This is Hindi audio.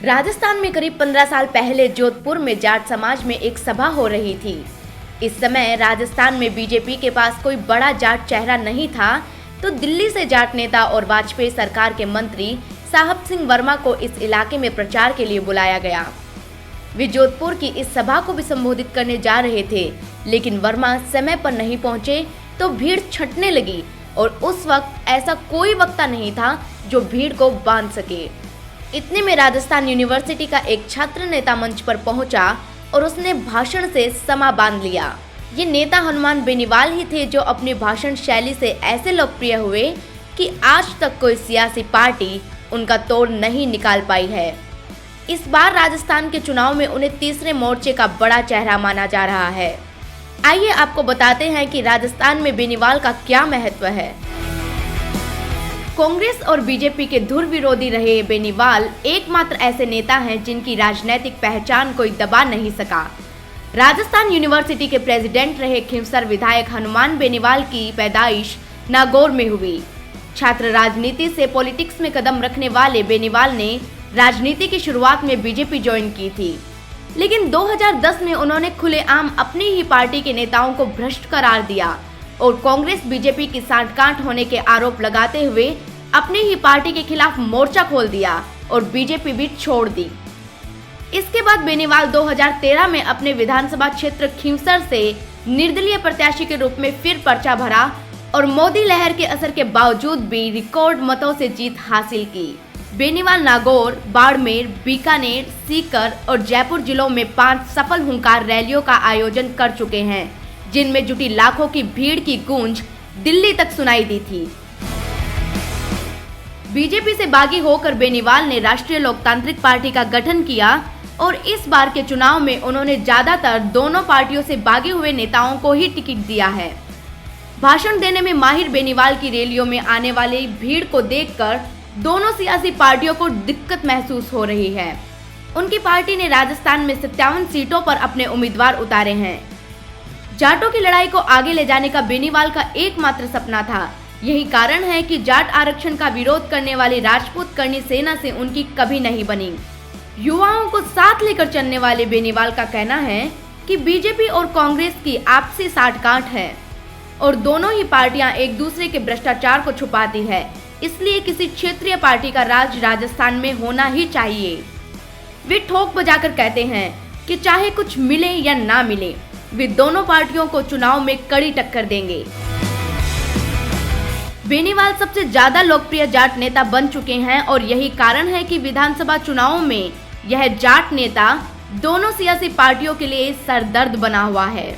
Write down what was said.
राजस्थान में करीब 15 साल पहले जोधपुर में जाट समाज में एक सभा हो रही थी। इस समय राजस्थान में बीजेपी के पास कोई बड़ा जाट चेहरा नहीं था, तो दिल्ली से जाट नेता और वाजपेयी सरकार के मंत्री साहब सिंह वर्मा को इस इलाके में प्रचार के लिए बुलाया गया। वे जोधपुर की इस सभा को भी संबोधित करने जा रहे थे, लेकिन वर्मा समय पर नहीं पहुंचे तो भीड़ छंटने लगी और उस वक्त ऐसा कोई वक्ता नहीं था जो भीड़ को बांध सके। इतने में राजस्थान यूनिवर्सिटी का एक छात्र नेता मंच पर पहुंचा और उसने भाषण से समा बांध लिया। ये नेता हनुमान बेनीवाल ही थे, जो अपनी भाषण शैली से ऐसे लोकप्रिय हुए कि आज तक कोई सियासी पार्टी उनका तोड़ नहीं निकाल पाई है। इस बार राजस्थान के चुनाव में उन्हें तीसरे मोर्चे का बड़ा चेहरा माना जा रहा है। आइए आपको बताते हैं कि राजस्थान में बेनीवाल का क्या महत्व है। कांग्रेस और बीजेपी के धुर विरोधी रहे बेनीवाल एकमात्र ऐसे नेता हैं जिनकी राजनीतिक पहचान कोई दबा नहीं सका। राजस्थान यूनिवर्सिटी के प्रेसिडेंट रहे खींवसर विधायक हनुमान बेनीवाल की पैदाइश नागौर में हुई। छात्र राजनीति से पॉलिटिक्स में कदम रखने वाले बेनीवाल ने राजनीति की शुरुआत में बीजेपी ज्वाइन की थी, लेकिन 2010 में उन्होंने खुलेआम अपनी ही पार्टी के नेताओं को भ्रष्ट करार दिया और कांग्रेस बीजेपी की सांठगांठ होने के आरोप लगाते हुए अपनी ही पार्टी के खिलाफ मोर्चा खोल दिया और बीजेपी भी छोड़ दी। इसके बाद बेनीवाल 2013 में अपने विधानसभा क्षेत्र खींवसर से निर्दलीय प्रत्याशी के रूप में फिर पर्चा भरा और मोदी लहर के असर के बावजूद भी रिकॉर्ड मतों से जीत हासिल की। बेनीवाल नागौर, बाड़मेर, बीकानेर, सीकर और जयपुर जिलों में 5 सफल हुंकार रैलियों का आयोजन कर चुके हैं, जिनमें जुटी लाखों की भीड़ की गूंज दिल्ली तक सुनाई दी थी। बीजेपी से बागी होकर बेनीवाल ने राष्ट्रीय लोकतांत्रिक पार्टी का गठन किया और इस बार के चुनाव में उन्होंने ज्यादातर दोनों पार्टियों से बागे हुए नेताओं को ही टिकट दिया है। भाषण देने में माहिर बेनीवाल की रैलियों में आने वाली भीड़ को देखकर दोनों सियासी पार्टियों को दिक्कत महसूस हो रही है। उनकी पार्टी ने राजस्थान में 57 सीटों पर अपने उम्मीदवार उतारे हैं। जाटों की लड़ाई को आगे ले जाने का बेनीवाल का एकमात्र सपना था। यही कारण है कि जाट आरक्षण का विरोध करने वाली राजपूत करनी सेना से उनकी कभी नहीं बनी। युवाओं को साथ लेकर चलने वाले बेनीवाल का कहना है कि बीजेपी और कांग्रेस की आपसी साठगांठ है और दोनों ही पार्टियां एक दूसरे के भ्रष्टाचार को छुपाती है, इसलिए किसी क्षेत्रीय पार्टी का राज राजस्थान में होना ही चाहिए। वे ठोक बजाकर कहते हैं कि चाहे कुछ मिले या ना मिले, वे दोनों पार्टियों को चुनाव में कड़ी टक्कर देंगे। बेनीवाल सबसे ज्यादा लोकप्रिय जाट नेता बन चुके हैं और यही कारण है कि विधानसभा चुनावों में यह जाट नेता दोनों सियासी पार्टियों के लिए सरदर्द बना हुआ है।